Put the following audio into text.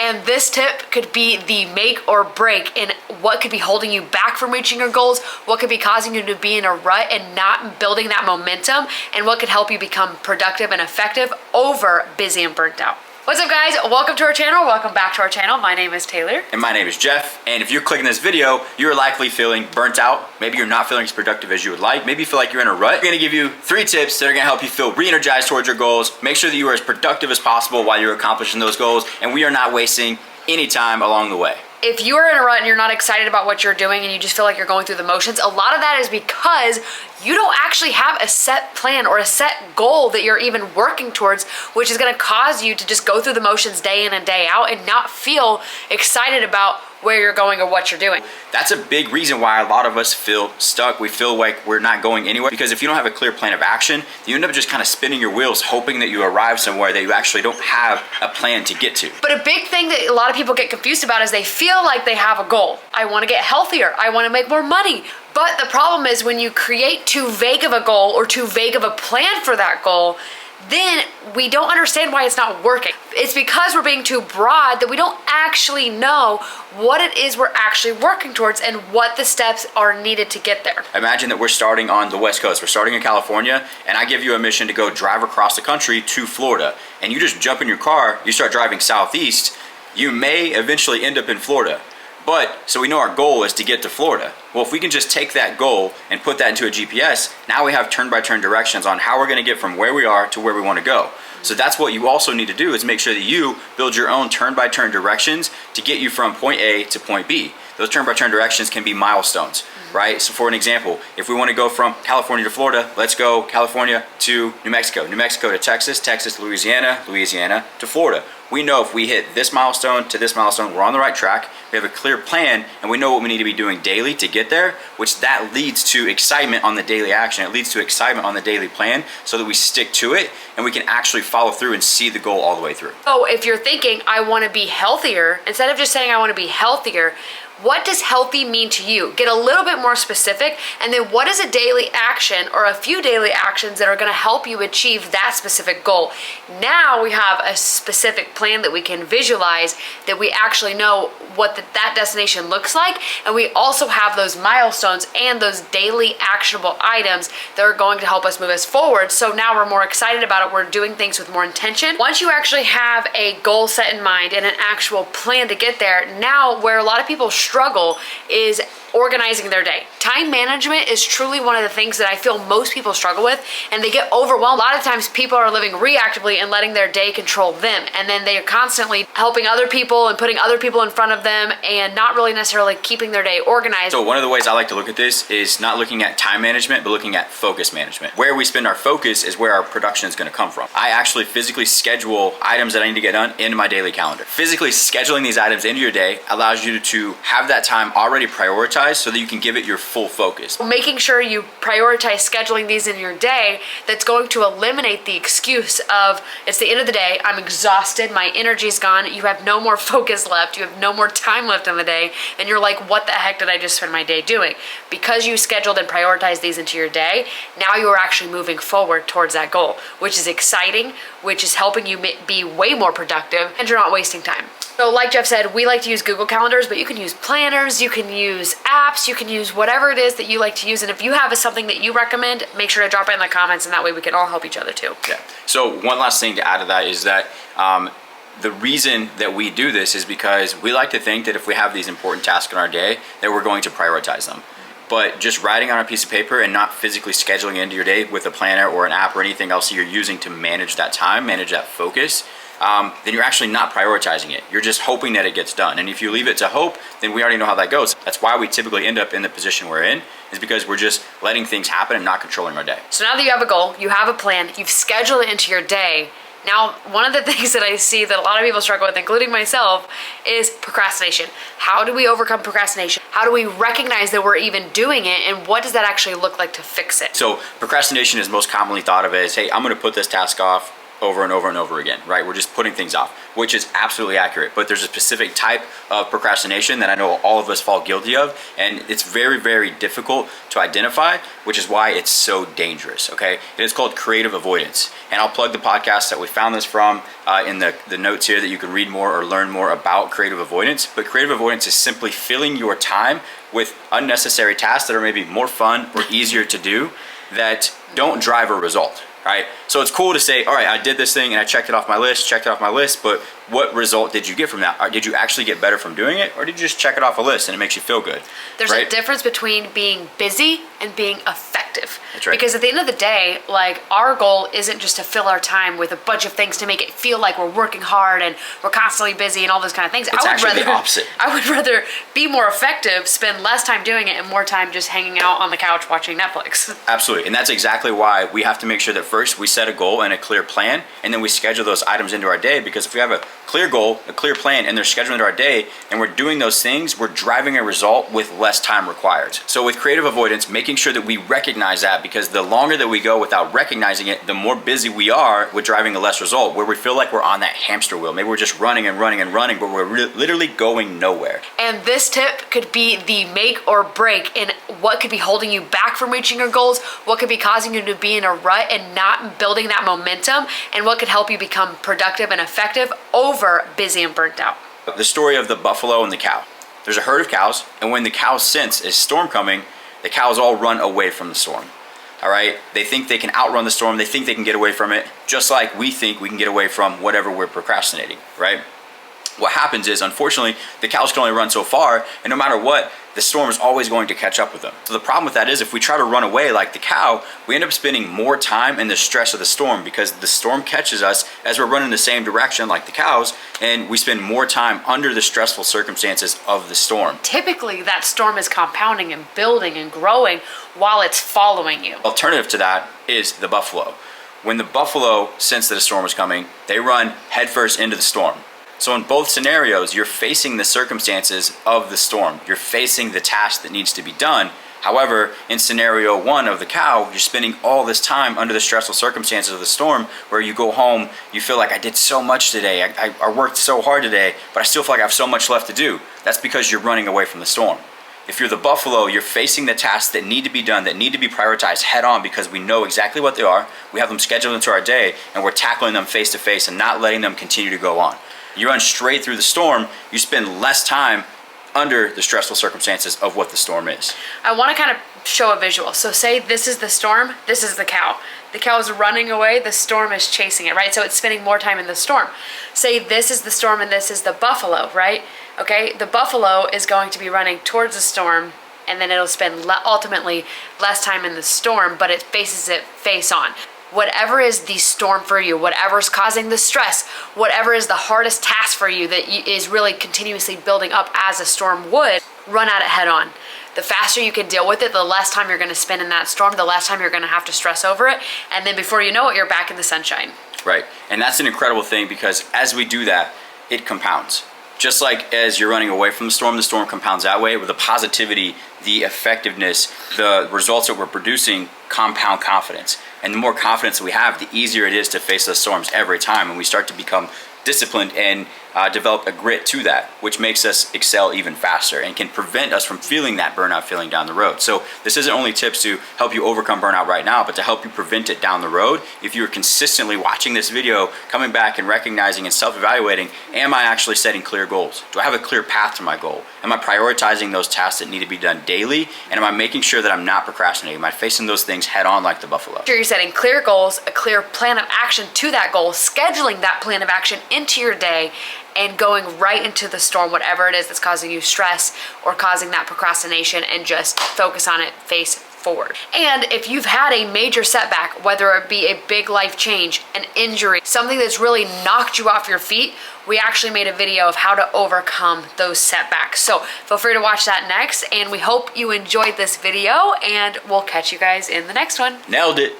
And this tip could be the make or break in what could be holding you back from reaching your goals, what could be causing you to be in a rut and not building that momentum, and what could help you become productive and effective over busy and burnt out. What's up, guys? Welcome to our channel. Welcome back to our channel. My name is Taylor. And my name is Jeff. And if you're clicking this video, you're likely feeling burnt out. Maybe you're not feeling as productive as you would like. Maybe you feel like you're in a rut. We're gonna give you 3 tips that are gonna help you feel re-energized towards your goals. Make sure that you are as productive as possible while you're accomplishing those goals. And we are not wasting any time along the way. If you are in a rut and you're not excited about what you're doing and you just feel like you're going through the motions, a lot of that is because you don't actually have a set plan or a set goal that you're even working towards, which is going to cause you to just go through the motions day in and day out and not feel excited about where you're going or what you're doing. That's a big reason why a lot of us feel stuck. We feel like we're not going anywhere because if you don't have a clear plan of action, you end up just kind of spinning your wheels hoping that you arrive somewhere that you actually don't have a plan to get to. But a big thing that a lot of people get confused about is they feel like they have a goal. I want to get healthier. I want to make more money. But the problem is when you create too vague of a goal or too vague of a plan for that goal, then we don't understand why it's not working. It's because we're being too broad that we don't actually know what it is we're actually working towards and what the steps are needed to get there. Imagine that we're starting on the West Coast. We're starting in California, and I give you a mission to go drive across the country to Florida. And you just jump in your car, you start driving southeast, you may eventually end up in Florida. But, so we know our goal is to get to Florida. Well, if we can just take that goal and put that into a GPS, now we have turn-by-turn directions on how we're gonna get from where we are to where we wanna go. So that's what you also need to do is make sure that you build your own turn-by-turn directions to get you from point A to point B. Those turn-by-turn directions can be milestones, right? So for an example, if we wanna go from California to Florida, let's go California to New Mexico, New Mexico to Texas, Texas to Louisiana, Louisiana to Florida. We know if we hit this milestone to this milestone, we're on the right track. We have a clear plan and we know what we need to be doing daily to get there, which that leads to excitement on the daily action. It leads to excitement on the daily plan so that we stick to it and we can actually follow through and see the goal all the way through. So if you're thinking, I want to be healthier, instead of just saying I want to be healthier, what does healthy mean to you? Get a little bit more specific, and then what is a daily action or a few daily actions that are gonna help you achieve that specific goal? Now we have a specific plan that we can visualize, that we actually know what that destination looks like, and we also have those milestones and those daily actionable items that are going to help us move us forward. So now we're more excited about it, we're doing things with more intention. Once you actually have a goal set in mind and an actual plan to get there, now where a lot of people struggle is organizing their day. Time management is truly one of the things that I feel most people struggle with, and they get overwhelmed. A lot of times people are living reactively and letting their day control them, and then they are constantly helping other people and putting other people in front of them and not really necessarily keeping their day organized. So one of the ways I like to look at this is not looking at time management, but looking at focus management. Where we spend our focus is where our production is going to come from. I actually physically schedule items that I need to get done into my daily calendar. Physically scheduling these items into your day allows you to have that time already prioritized so that you can give it your full focus. Making sure you prioritize scheduling these in your day, that's going to eliminate the excuse of, it's the end of the day, I'm exhausted, my energy's gone, you have no more focus left, you have no more time left in the day, and you're like, what the heck did I just spend my day doing? Because you scheduled and prioritized these into your day, now you are actually moving forward towards that goal, which is exciting, which is helping you be way more productive, and you're not wasting time. So like Jeff said, we like to use Google Calendars, but you can use planners, you can use apps, you can use whatever it is that you like to use. And if you have something that you recommend, make sure to drop it in the comments, and that way we can all help each other too. Yeah. So one last thing to add to that is that the reason that we do this is because we like to think that if we have these important tasks in our day, that we're going to prioritize them. But just writing on a piece of paper and not physically scheduling into your day with a planner or an app or anything else that you're using to manage that time, manage that focus, then you're actually not prioritizing it. You're just hoping that it gets done. And if you leave it to hope, then we already know how that goes. That's why we typically end up in the position we're in, is because we're just letting things happen and not controlling our day. So now that you have a goal, you have a plan, you've scheduled it into your day, now, one of the things that I see that a lot of people struggle with, including myself, is procrastination. How do we overcome procrastination? How do we recognize that we're even doing it, and what does that actually look like to fix it? So procrastination is most commonly thought of as, hey, I'm gonna put this task off over and over and over again, right? We're just putting things off, which is absolutely accurate. But there's a specific type of procrastination that I know all of us fall guilty of, and it's very, very difficult to identify, which is why it's so dangerous, okay? It is called creative avoidance. And I'll plug the podcast that we found this from in the notes here that you can read more or learn more about creative avoidance. But creative avoidance is simply filling your time with unnecessary tasks that are maybe more fun or easier to do that don't drive a result. Right? So it's cool to say, all right, I did this thing and I checked it off my list, but what result did you get from that? Or did you actually get better from doing it, or did you just check it off a list and it makes you feel good? There's right? a difference between being busy and being effective. That's right. Because at the end of the day, like, our goal isn't just to fill our time with a bunch of things to make it feel like we're working hard and we're constantly busy and all those kind of things. It's actually the opposite. I would rather be more effective, spend less time doing it, and more time just hanging out on the couch watching Netflix. Absolutely. And that's exactly why we have to make sure that first we set a goal and a clear plan, and then we schedule those items into our day. Because if we have a clear goal, a clear plan, and they're scheduled into our day, and we're doing those things, we're driving a result with less time required. So with creative avoidance, making sure that we recognize that, because the longer that we go without recognizing it, the more busy we are with driving a less result, where we feel like we're on that hamster wheel. Maybe we're just running and running and running, but we're literally going nowhere. And this tip could be the make or break in what could be holding you back from reaching your goals, what could be causing you to be in a rut and not building that momentum, and what could help you become productive and effective over busy and burnt out. The story of the buffalo and the cow. There's a herd of cows, and when the cows sense a storm coming, the cows all run away from the storm. All right? They think they can outrun the storm. They think they can get away from it, just like we think we can get away from whatever we're procrastinating, right? What happens is, unfortunately, the cows can only run so far, and no matter what, the storm is always going to catch up with them. So the problem with that is, if we try to run away like the cow, we end up spending more time in the stress of the storm, because the storm catches us as we're running the same direction like the cows, and we spend more time under the stressful circumstances of the storm. Typically, that storm is compounding and building and growing while it's following you. Alternative to that is the buffalo. When the buffalo sense that a storm is coming, they run headfirst into the storm. So in both scenarios, you're facing the circumstances of the storm. You're facing the task that needs to be done. However, in scenario one of the cow, you're spending all this time under the stressful circumstances of the storm, where you go home, you feel like, I did so much today, I worked so hard today, but I still feel like I have so much left to do. That's because you're running away from the storm. If you're the buffalo, you're facing the tasks that need to be done, that need to be prioritized head on, because we know exactly what they are, we have them scheduled into our day, and we're tackling them face to face and not letting them continue to go on. You run straight through the storm, you spend less time under the stressful circumstances of what the storm is. I want to kind of show a visual. So say this is the storm, this is the cow. The cow is running away, the storm is chasing it, right? So it's spending more time in the storm. Say this is the storm and this is the buffalo, right? Okay, the buffalo is going to be running towards the storm, and then it'll spend ultimately less time in the storm, but it faces it face on. Whatever is the storm for you, whatever's causing the stress, whatever is the hardest task for you that is really continuously building up as a storm would, run at it head on. The faster you can deal with it, the less time you're going to spend in that storm, the less time you're going to have to stress over it, and then before you know it, you're back in the sunshine. Right, and that's an incredible thing, because as we do that, it compounds. Just like as you're running away from the storm compounds that way. With the positivity, the effectiveness, the results that we're producing compound confidence. And the more confidence we have, the easier it is to face those storms every time. And we start to become disciplined and develop a grit to that, which makes us excel even faster and can prevent us from feeling that burnout feeling down the road. So this isn't only tips to help you overcome burnout right now, but to help you prevent it down the road. If you're consistently watching this video, coming back and recognizing and self-evaluating, am I actually setting clear goals? Do I have a clear path to my goal? Am I prioritizing those tasks that need to be done daily? And am I making sure that I'm not procrastinating? Am I facing those things head on like the buffalo? Sure, you're setting clear goals, a clear plan of action to that goal, scheduling that plan of action into your day, and going right into the storm, whatever it is that's causing you stress or causing that procrastination, and just focus on it face forward. And if you've had a major setback, whether it be a big life change, an injury, something that's really knocked you off your feet, we actually made a video of how to overcome those setbacks. So feel free to watch that next, and we hope you enjoyed this video, and we'll catch you guys in the next one. Nailed it.